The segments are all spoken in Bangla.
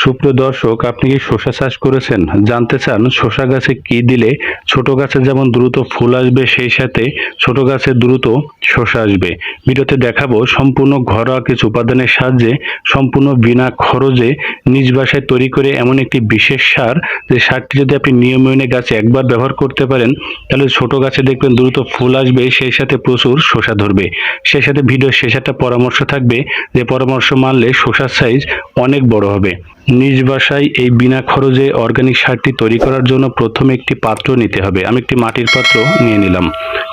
সুপ্রিয় দর্শক, আপনি কি শসা চাষ করেছেন? জানতে চান শসা গাছে কি দিলে ছোট গাছে যেমন দ্রুত ফুল আসবে, সেই সাথে ছোট গাছে দ্রুত শসা আসবে। ভিডিওতে দেখাবো সম্পূর্ণ ঘরোয়া কিছু উপাদানের সাহায্যে সম্পূর্ণ বিনা খরচে নিজ বাসায় তৈরি করে এমন একটি বিশেষ সার, যে সারটি যদি আপনি নিয়ম মেনে গাছে একবার ব্যবহার করতে পারেন, তাহলে ছোট গাছে দেখবেন দ্রুত ফুল আসবে, সেই সাথে প্রচুর শসা ধরবে। সেই সাথে ভিডিওর শেষে একটা পরামর্শ থাকবে, যে পরামর্শ মানলে শসার সাইজ অনেক বড় হবে। নিজ বাসায় এই বিনা খরচে অর্গানিক সারটি তৈরি করার জন্য প্রথমে একটি পাত্র নিতে হবে। আমি একটি মাটির পাত্র নিয়ে নিলাম।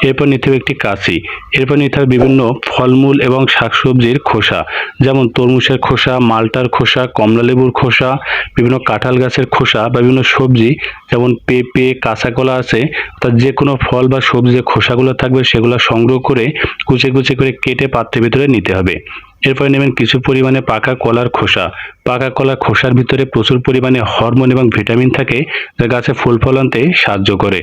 এরপর নিতে হবে একটি কাঁচি। এরপর নিতে হবে বিভিন্ন ফলমূল এবং শাকসবজির খোসা, যেমন তরমুজের খোসা, মালটার খোসা, কমলালেবুর খোসা, বিভিন্ন কাঁঠাল গাছের খোসা বা বিভিন্ন সবজি যেমন পেঁপে, কাঁচা কলা আছে, অর্থাৎ যে কোনো ফল বা সবজি যে খোসাগুলো থাকবে সেগুলো সংগ্রহ করে কুচি কুচি করে কেটে পাত্রের ভিতরে নিতে হবে। এরপরে নেবেন কিছু পরিমাণে পাকা কলার খোসা। পাকা কলার খোসার ভিতরে প্রচুর পরিমাণে হরমোন এবং ভিটামিন থাকে, যা গাছে ফুল ফল আনতে সাহায্য করে।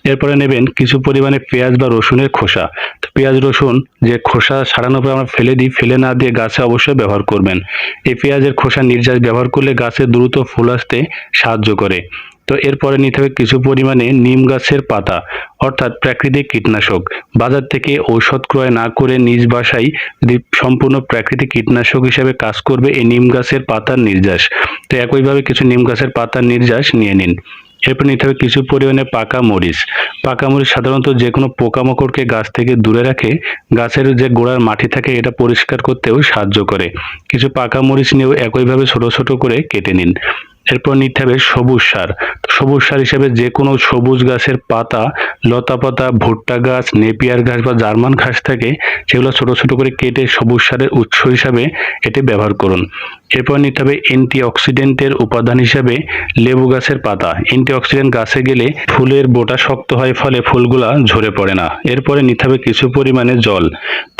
এরপরে নেবেন কিছু পরিমাণে পেঁয়াজ বা রসুনের খোসা। তো পেঁয়াজ রসুন যে খোসা ছাড়ানোর পর আমরা ফেলে দিই, ফেলে না দিয়ে গাছে অবশ্যই ব্যবহার করবেন। এই পেঁয়াজের খোসা নির্যাস ব্যবহার করলে গাছে দ্রুত ফুল আসতে সাহায্য করে। তো এরপরে নিতে হবে কিছু পরিমাণে নিম গাছের পাতা, অর্থাৎ প্রাকৃতিক কীটনাশক। বাজার থেকে ঔষধ ক্রয় না করে নিজ বাসায় যদি সম্পূর্ণ প্রাকৃতিক কীটনাশক হিসেবে কাজ করবে এই নিম গাছের পাতার নির্যাস। তো একইভাবে কিছু নিম গাছের পাতার নির্যাস নিয়ে নিন। এরপর নিতে হবে কিছু পরিমাণে পাকা মরিচ। পাকা মরিচ সাধারণত যে কোনো পোকামাকড়কে গাছ থেকে দূরে রাখে, গাছের যে গোড়ার মাটি থাকে এটা পরিষ্কার করতেও সাহায্য করে। কিছু পাকা মরিচ নিয়েও একইভাবে ছোট ছোট করে কেটে নিন। এরপর নিতে হবে সবুজ সার। সবুজ সার হিসেবে যে কোনো সবুজ গাছের পাতা, লতা পাতা, ভুট্টা গাছ, নেপিয়ার ঘাস বা জার্মান ঘাস থাকে, সেগুলো ছোট ছোট করে কেটে সবুজ সারের উৎস হিসাবে এটি ব্যবহার করুন। এরপর নিতে হবে অ্যান্টিঅক্সিডেন্টের উপাদান হিসাবে লেবু গাছের পাতা। অ্যান্টিঅক্সিডেন্ট গাছে গেলে ফুলের বোটা শক্ত হয়, ফলে ফুলগুলা ঝরে পড়ে না। এরপরে নিতে হবে কিছু পরিমাণে জল।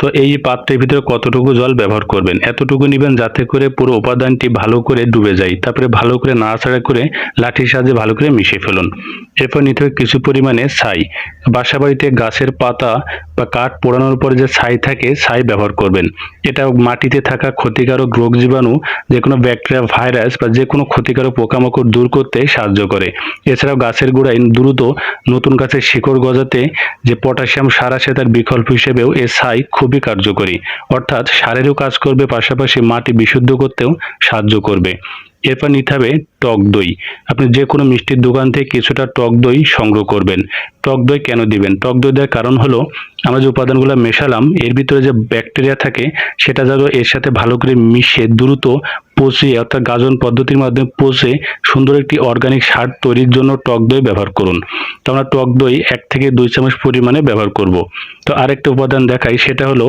তো এই পাত্রের ভিতরে কতটুকু জল ব্যবহার করবেন, এতটুকু নেবেন যাতে করে পুরো উপাদানটি ভালো করে ডুবে যায়। তারপরে ভালো করে নাড়াচাড়া করে লাঠির সাহায্যে ভালো করে মিশিয়ে ফেলুন। এরপর নিতে হবে কিছু পরিমাণে ছাই। বাসা বাড়িতে গাছের পাতা বা কাঠ পোড়ানোর পরে যে ছাই থাকে, ছাই ব্যবহার করবেন। এটা মাটিতে থাকা ক্ষতিকারক রোগ জীবাণু, যে কোনো ব্যাকটেরিয়া, ভাইরাস বা যে কোনো ক্ষতিকারক পোকামাকড় দূর করতে সাহায্য করে। এছাড়াও গাছের গোড়ায় দ্রুত নতুন গাছের শিকড় গজাতে যে পটাশিয়াম সার আছে, তার বিকল্প হিসেবেও এ ছাই খুবই কার্যকরী। অর্থাৎ সারেরও কাজ করবে, পাশাপাশি মাটি বিশুদ্ধ করতেও সাহায্য করবে। এরপর নিতে হবে টক দই। আপনি যে কোনো মিষ্টির দোকান থেকে কিছুটা টক দই সংগ্রহ করবেন। টক দই কেন দিবেন? টক দই দেওয়ার কারণ হলো, আমরা যে উপাদানগুলো মেশালাম এর ভিতরে যে ব্যাকটেরিয়া থাকে সেটা যেন এর সাথে ভালো করে মিশে দ্রুত পচে, অর্থাৎ গাজন পদ্ধতির মাধ্যমে পচে সুন্দর একটি অর্গানিক সার তৈরির জন্য টক দই ব্যবহার করুন। তো আমরা টক দই 1 থেকে 2 চামচ পরিমাণে ব্যবহার করব। তো আরেকটা উপাদান দেখাই, সেটা হলো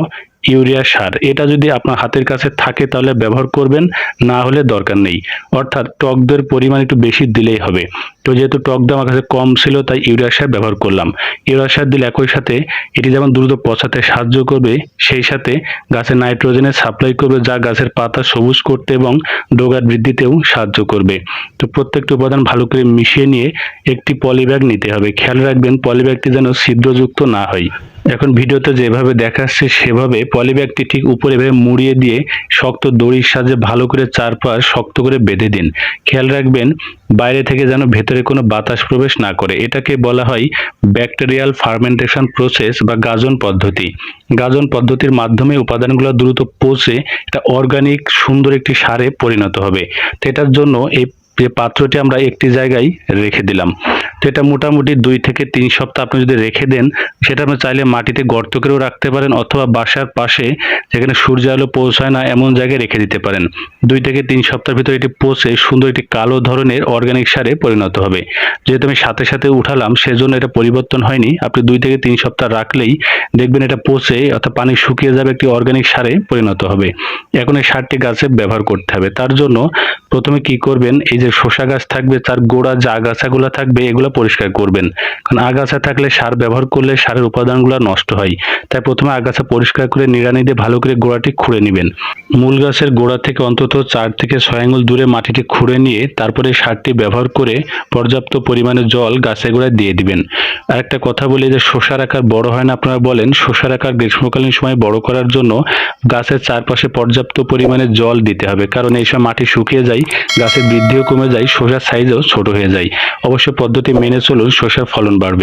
ইউরিয়া সার। এটা যদি আপনার হাতের কাছে থাকে তাহলে ব্যবহার করবেন, না হলে দরকার নেই। অর্থাৎ টক দইয়ের পরিমাণ একটু বেশি দিলেই হবে। তো যেহেতু টক দই আমার কাছে কম ছিল, তাই ইউরিয়া সার ব্যবহার করলাম। ইউরিয়া সার দিলে একই সাথে এটি যেমন দ্রুত পচাতে সাহায্য করবে, সেই সাথে গাছের নাইট্রোজেনের সাপ্লাই করবে, যা গাছের পাতা সবুজ করতে এবং ডগার বৃদ্ধিতেও সাহায্য করবে। তো প্রত্যেকটি উপাদান ভালো করে মিশিয়ে নিয়ে একটি পলিব্যাগ নিতে হবে। খেয়াল রাখবেন পলিব্যাগটি যেন ছিদ্রযুক্ত না হয়। এখন ভিডিওতে যেভাবে দেখাচ্ছে সেভাবে পলিব্যাগটি ঠিক উপরে এভাবে মুড়িয়ে দিয়ে শক্ত দড়ির সাহায্যে ভালো করে চারপাশ শক্ত করে বেঁধে দিন। খেয়াল রাখবেন বাইরে থেকে যেন ভেতরে কোনো বাতাস প্রবেশ না করে। এটাকে বলা হয় ব্যাকটেরিয়াল ফার্মেন্টেশন প্রসেস বা গাজন পদ্ধতি। গাজন পদ্ধতির মাধ্যমে উপাদানগুলো দ্রুত পচে এটা অর্গানিক সুন্দর একটি সারে পরিণত হবে। তো এটার জন্য এই যে পাত্রটি আমরা একটি জায়গায় রেখে দিলাম। তো এটা মোটামুটি 2 থেকে 3 সপ্তাহ আপনি যদি রেখে দেন, সেটা আপনি চাইলে মাটিতে গর্ত করেও রাখতে পারেন, অথবা বাসার পাশে যেখানে সূর্য আলো পৌঁছায় না এমন জায়গায় রেখে দিতে পারেন। 2 থেকে 3 সপ্তাহের ভিতরে এটি পচে সুন্দর একটি কালো ধরনের অর্গানিক সারে পরিণত হবে। যেহেতু আমি সাথে সাথে উঠালাম সেজন্য এটা পরিবর্তন হয়নি। আপনি 2 থেকে 3 সপ্তাহ রাখলেই দেখবেন এটা পচে, অর্থাৎ পানি শুকিয়ে যাবে, একটি অর্গানিক সারে পরিণত হবে। এখন এই সারটি গাছে ব্যবহার করতে হবে। তার জন্য প্রথমে কি করবেন, এই যে শসা গাছ থাকবে তার গোড়া যে আগাছাগুলো থাকবে এগুলো পরিষ্কার করবেন, কারণ আগাছা থাকলে সার ব্যবহার করলে সারের উপাদানগুলো নষ্ট হয়। তাই প্রথমে আগাছা পরিষ্কার করে নিড়ানি দিয়ে ভালো করে গোড়াটি খুঁড়ে নেবেন। মূল গাছের গোড়া থেকে অন্তত 4 থেকে 6 আঙ্গুল দূরে মাটিটি খুঁড়ে নিয়ে তারপরে সারটি ব্যবহার করে পর্যাপ্ত পরিমাণে জল গাছের গোড়ায় দিয়ে দিবেন। আরেকটা কথা বলি যে শসার আকার বড় হয় না আপনারা বলেন, শসার আকার গ্রীষ্মকালীন সময় বড় করার জন্য গাছের চারপাশে পর্যাপ্ত পরিমাণে জল দিতে হবে, কারণ এই সময় মাটি শুকিয়ে যায়, গাছের বৃদ্ধিও কমে যায়, শসার সাইজও ছোট হয়ে যায়। অবশ্যই পদ্ধতি মেনে চলুন, শসার ফলন বাড়বে।